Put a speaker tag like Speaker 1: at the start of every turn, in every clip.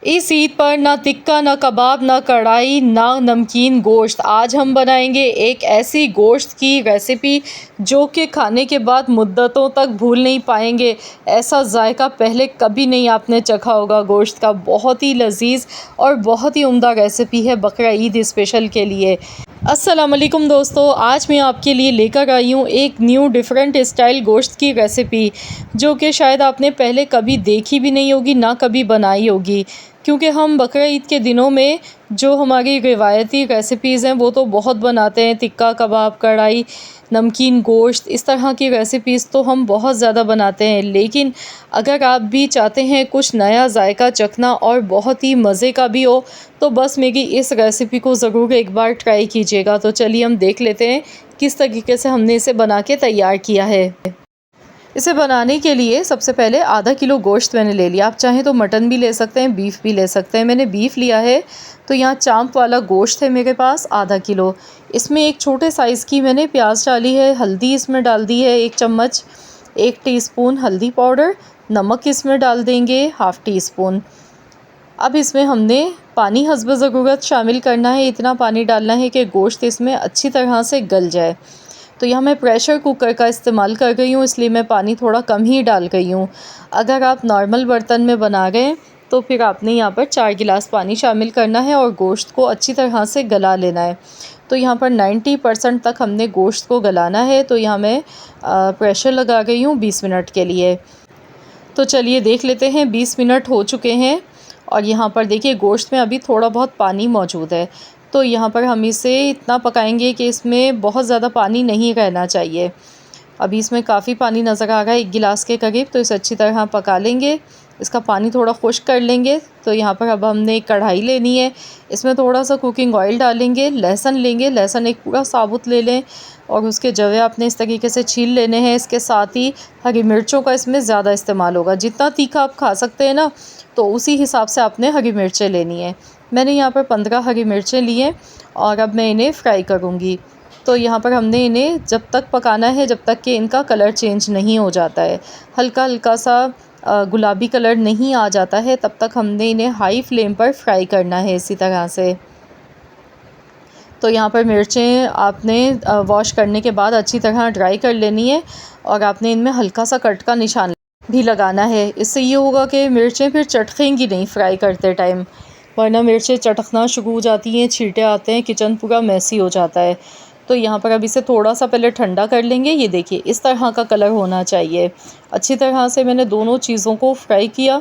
Speaker 1: इस ईद पर ना टिक्का, ना कबाब, ना कढ़ाई, ना नमकीन गोश्त। आज हम बनाएंगे एक ऐसी गोश्त की रेसिपी जो कि खाने के बाद मुद्दतों तक भूल नहीं पाएंगे। ऐसा जायका पहले कभी नहीं आपने चखा होगा गोश्त का। बहुत ही लजीज और बहुत ही उम्दा रेसिपी है बकरा ईद स्पेशल के लिए। अस्सलाम वालेकुम दोस्तों, आज मैं आपके लिए लेकर आई हूँ एक न्यू डिफरेंट स्टाइल गोश्त की रेसिपी जो कि शायद आपने पहले कभी देखी भी नहीं होगी, ना कभी बनाई होगी। क्योंकि हम बकरा ईद के दिनों में जो हमारी रिवायती रेसिपीज़ हैं वो तो बहुत बनाते हैं। टिक्का, कबाब, कढ़ाई, नमकीन गोश्त, इस तरह की रेसिपीज़ तो हम बहुत ज़्यादा बनाते हैं। लेकिन अगर आप भी चाहते हैं कुछ नया जायका चखना और बहुत ही मज़े का भी हो, तो बस मेरी इस रेसिपी को ज़रूर एक बार ट्राई कीजिएगा। तो चलिए हम देख लेते हैं किस तरीके से हमने इसे बना के तैयार किया है। इसे बनाने के लिए सबसे पहले आधा किलो गोश्त मैंने ले लिया। आप चाहें तो मटन भी ले सकते हैं, बीफ भी ले सकते हैं। मैंने बीफ लिया है, तो यहाँ चांप वाला गोश्त है मेरे पास आधा किलो। इसमें एक छोटे साइज़ की मैंने प्याज डाली है, हल्दी इसमें डाल दी है 1 चम्मच, 1 टीस्पून हल्दी पाउडर, नमक इसमें डाल देंगे हाफ़ टी स्पून। अब इसमें हमने पानी हस्ब ज़रूरत शामिल करना है। इतना पानी डालना है कि गोश्त इसमें अच्छी तरह से गल जाए। तो यहाँ मैं प्रेशर कुकर का इस्तेमाल कर रही हूँ, इसलिए मैं पानी थोड़ा कम ही डाल गई हूँ। अगर आप नॉर्मल बर्तन में बना रहे हैं तो फिर आपने यहाँ पर 4 गिलास पानी शामिल करना है और गोश्त को अच्छी तरह से गला लेना है। तो यहाँ पर 90% तक हमने गोश्त को गलाना है। तो यहाँ मैं प्रेशर लगा गई हूँ 20 मिनट के लिए। तो चलिए देख लेते हैं, 20 मिनट हो चुके हैं और यहाँ पर देखिए गोश्त में अभी थोड़ा बहुत पानी मौजूद है। तो यहाँ पर हम इसे इतना पकाएंगे कि इसमें बहुत ज़्यादा पानी नहीं रहना चाहिए। अभी इसमें काफ़ी पानी नज़र आ रहा है 1 गिलास के करीब। तो इसे अच्छी तरह पका लेंगे, इसका पानी थोड़ा खुश्क कर लेंगे। तो यहाँ पर अब हमने एक कढ़ाई लेनी है, इसमें थोड़ा सा कुकिंग ऑयल डालेंगे, लहसुन लेंगे, लहसुन एक पूरा साबुत ले लें और उसके जवे आपने इस तरीके से छील लेने हैं। इसके साथ ही हरी मिर्चों का इसमें ज़्यादा इस्तेमाल होगा। जितना तीखा आप खा सकते हैं ना, तो उसी हिसाब से आपने हरी मिर्चें लेनी है। मैंने यहाँ पर 15 हरी मिर्चें ली हैं और अब मैं इन्हें फ्राई करूँगी। तो यहाँ पर हमने इन्हें जब तक पकाना है जब तक कि इनका कलर चेंज नहीं हो जाता है, हल्का हल्का सा गुलाबी कलर नहीं आ जाता है, तब तक हमने इन्हें हाई फ्लेम पर फ्राई करना है इसी तरह से। तो यहाँ पर मिर्चें आपने वॉश करने के बाद अच्छी तरह ड्राई कर लेनी है और आपने इनमें हल्का सा कट का निशान भी लगाना है। इससे ये होगा कि मिर्चें फिर चटकेंगी नहीं फ्राई करते टाइम, वरना मिर्चें चटकना शुरू हो जाती हैं, छींटे आते हैं, किचन पूरा मैसी हो जाता है। तो यहाँ पर अब इसे थोड़ा सा पहले ठंडा कर लेंगे। ये देखिए इस तरह का कलर होना चाहिए। अच्छी तरह से मैंने दोनों चीज़ों को फ्राई किया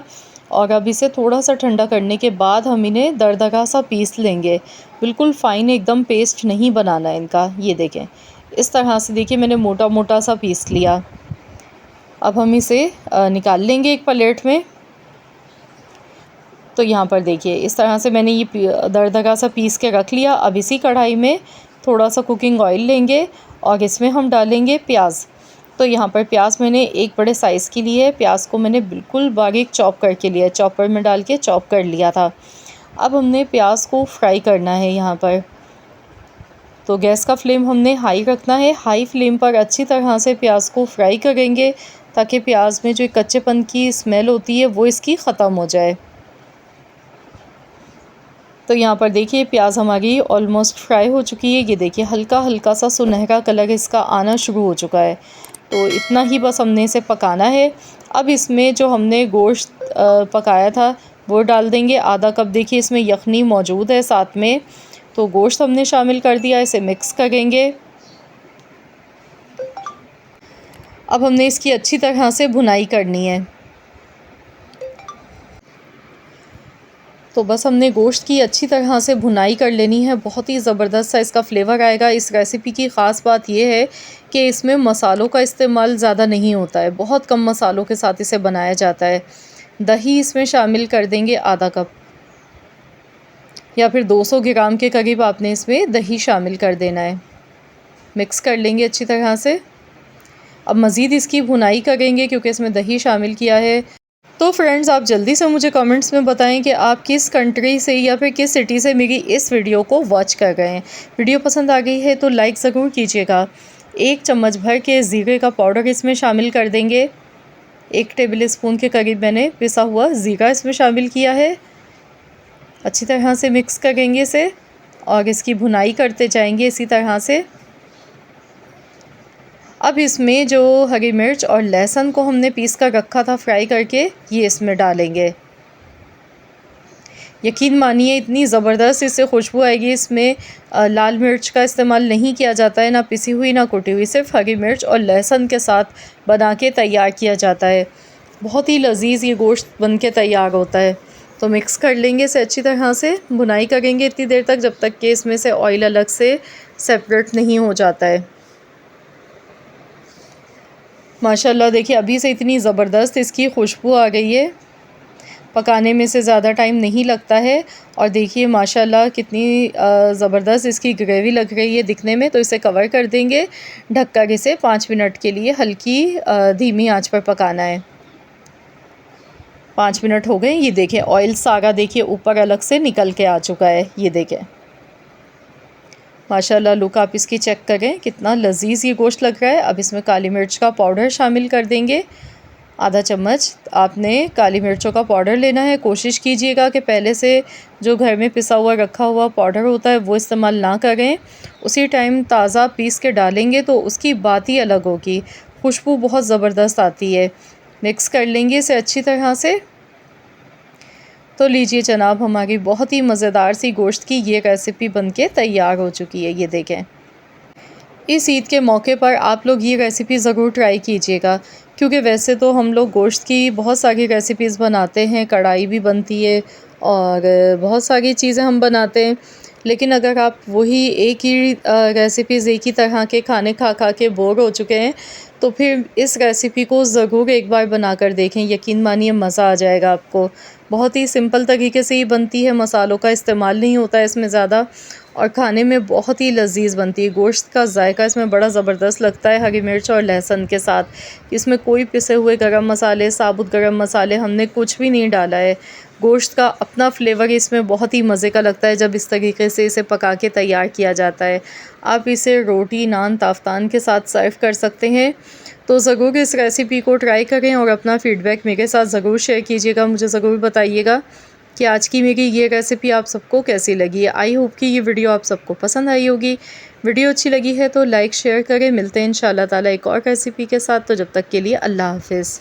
Speaker 1: और अब इसे थोड़ा सा ठंडा करने के बाद हम इन्हें दरदरा सा पीस लेंगे। बिल्कुल फ़ाइन एकदम पेस्ट नहीं बनाना है इनका। ये देखें इस तरह से, देखिए मैंने मोटा मोटा सा पीस लिया। अब हम इसे निकाल लेंगे एक प्लेट में। तो यहाँ पर देखिए इस तरह से मैंने ये दरदरा सा पीस के रख लिया। अब इसी कढ़ाई में थोड़ा सा कुकिंग ऑयल लेंगे और इसमें हम डालेंगे प्याज। तो यहाँ पर प्याज मैंने एक बड़े साइज़ की ली है। प्याज को मैंने बिल्कुल बारीक चॉप करके लिया है, चॉपर में डाल के चॉप कर लिया था। अब हमने प्याज को फ्राई करना है यहाँ पर। तो गैस का फ्लेम हमने हाई रखना है। हाई फ्लेम पर अच्छी तरह से प्याज को फ्राई करेंगे ताकि प्याज में जो कच्चेपन की स्मेल होती है वो इसकी ख़त्म हो जाए। तो यहाँ पर देखिए प्याज हमारी ऑलमोस्ट फ्राई हो चुकी है। ये देखिए हल्का हल्का सा सुनहरा कलर इसका आना शुरू हो चुका है। तो इतना ही बस हमने इसे पकाना है। अब इसमें जो हमने गोश्त पकाया था वो डाल देंगे। आधा कप देखिए इसमें यखनी मौजूद है साथ में। तो गोश्त हमने शामिल कर दिया, इसे मिक्स करेंगे। अब हमने इसकी अच्छी तरह से भुनाई करनी है। तो बस हमने गोश्त की अच्छी तरह से भुनाई कर लेनी है। बहुत ही ज़बरदस्त सा इसका फ्लेवर आएगा। इस रेसिपी की ख़ास बात यह है कि इसमें मसालों का इस्तेमाल ज़्यादा नहीं होता है, बहुत कम मसालों के साथ इसे बनाया जाता है। दही इसमें शामिल कर देंगे आधा कप या फिर 200 ग्राम के करीब आपने इसमें दही शामिल कर देना है। मिक्स कर लेंगे अच्छी तरह से। अब मज़ीद इसकी भुनाई करेंगे क्योंकि इसमें दही शामिल किया है। तो फ्रेंड्स, आप जल्दी से मुझे कमेंट्स में बताएं कि आप किस कंट्री से या फिर किस सिटी से मेरी इस वीडियो को वॉच कर रहे हैं। वीडियो पसंद आ गई है तो लाइक ज़रूर कीजिएगा। 1 चम्मच भर के ज़ीरे का पाउडर इसमें शामिल कर देंगे। 1 टेबल स्पून के करीब मैंने पिसा हुआ ज़ीरा इसमें शामिल किया है। अच्छी तरह से मिक्स करेंगे इसे और इसकी भुनाई करते जाएंगे इसी तरह से। अब इसमें जो हरी मिर्च और लहसुन को हमने पीस कर रखा था फ्राई करके, ये इसमें डालेंगे। यकीन मानिए इतनी ज़बरदस्त इससे खुशबू आएगी। इसमें लाल मिर्च का इस्तेमाल नहीं किया जाता है, ना पिसी हुई ना कुटी हुई, सिर्फ हरी मिर्च और लहसुन के साथ बना के तैयार किया जाता है। बहुत ही लजीज ये गोश्त बन के तैयार होता है। तो मिक्स कर लेंगे इसे अच्छी तरह से, भुनाई करेंगे इतनी देर तक जब तक कि इसमें से ऑयल अलग से सेपरेट नहीं हो जाता है। माशाल्लाह देखिए अभी से इतनी ज़बरदस्त इसकी खुशबू आ गई है। पकाने में से ज़्यादा टाइम नहीं लगता है। और देखिए माशाल्लाह कितनी ज़बरदस्त इसकी ग्रेवी लग रही है दिखने में। तो इसे कवर कर देंगे, ढककर इसे 5 मिनट के लिए हल्की धीमी आंच पर पकाना है। 5 मिनट हो गए। ये देखें ऑयल सारा देखिए ऊपर अलग से निकल के आ चुका है। ये देखें माशाल्लाह लुक आप इसकी चेक करें, कितना लजीज ये गोश्त लग रहा है। अब इसमें काली मिर्च का पाउडर शामिल कर देंगे, आधा चम्मच आपने काली मिर्चों का पाउडर लेना है। कोशिश कीजिएगा कि पहले से जो घर में पिसा हुआ रखा हुआ पाउडर होता है वो इस्तेमाल ना करें। उसी टाइम ताज़ा पीस के डालेंगे तो उसकी बात ही अलग होगी, खुशबू बहुत ज़बरदस्त आती है। मिक्स कर लेंगे इसे अच्छी तरह से। तो लीजिए जनाब हमारी बहुत ही मज़ेदार सी गोश्त की ये रेसिपी बनके तैयार हो चुकी है। ये देखें, इस ईद के मौके पर आप लोग ये रेसिपी ज़रूर ट्राई कीजिएगा, क्योंकि वैसे तो हम लोग गोश्त की बहुत सारी रेसिपीज़ बनाते हैं, कढ़ाई भी बनती है और बहुत सारी चीज़ें हम बनाते हैं। लेकिन अगर आप वही एक ही रेसिपीज़ एक ही तरह के खाने खा खा के बोर हो चुके हैं तो फिर इस रेसिपी को ज़रूर एक बार बनाकर देखें। यकीन मानिए मज़ा आ जाएगा आपको। बहुत ही सिंपल तरीके से ही बनती है, मसालों का इस्तेमाल नहीं होता है इसमें ज़्यादा, और खाने में बहुत ही लजीज बनती है। गोश्त का जायका इसमें बड़ा ज़बरदस्त लगता है हरी मिर्च और लहसुन के साथ। इसमें कोई पिसे हुए गरम मसाले, साबुत गरम मसाले हमने कुछ भी नहीं डाला है। गोश्त का अपना फ्लेवर इसमें बहुत ही मज़े का लगता है जब इस तरीके से इसे पका के तैयार किया जाता है। आप इसे रोटी, नान, ताफ्तान के साथ सर्व कर सकते हैं। तो ज़रूर इस रेसिपी को ट्राई करें और अपना फ़ीडबैक मेरे साथ ज़रूर शेयर कीजिएगा। मुझे ज़रूर बताइएगा कि आज की मेरी ये रेसिपी आप सबको कैसी लगी है। आई होप कि ये वीडियो आप सबको पसंद आई होगी। वीडियो अच्छी लगी है तो लाइक शेयर करें। मिलते हैं इंशाल्लाह ताला एक और रेसिपी के साथ। तो जब तक के लिए अल्लाह हाफ़िज़।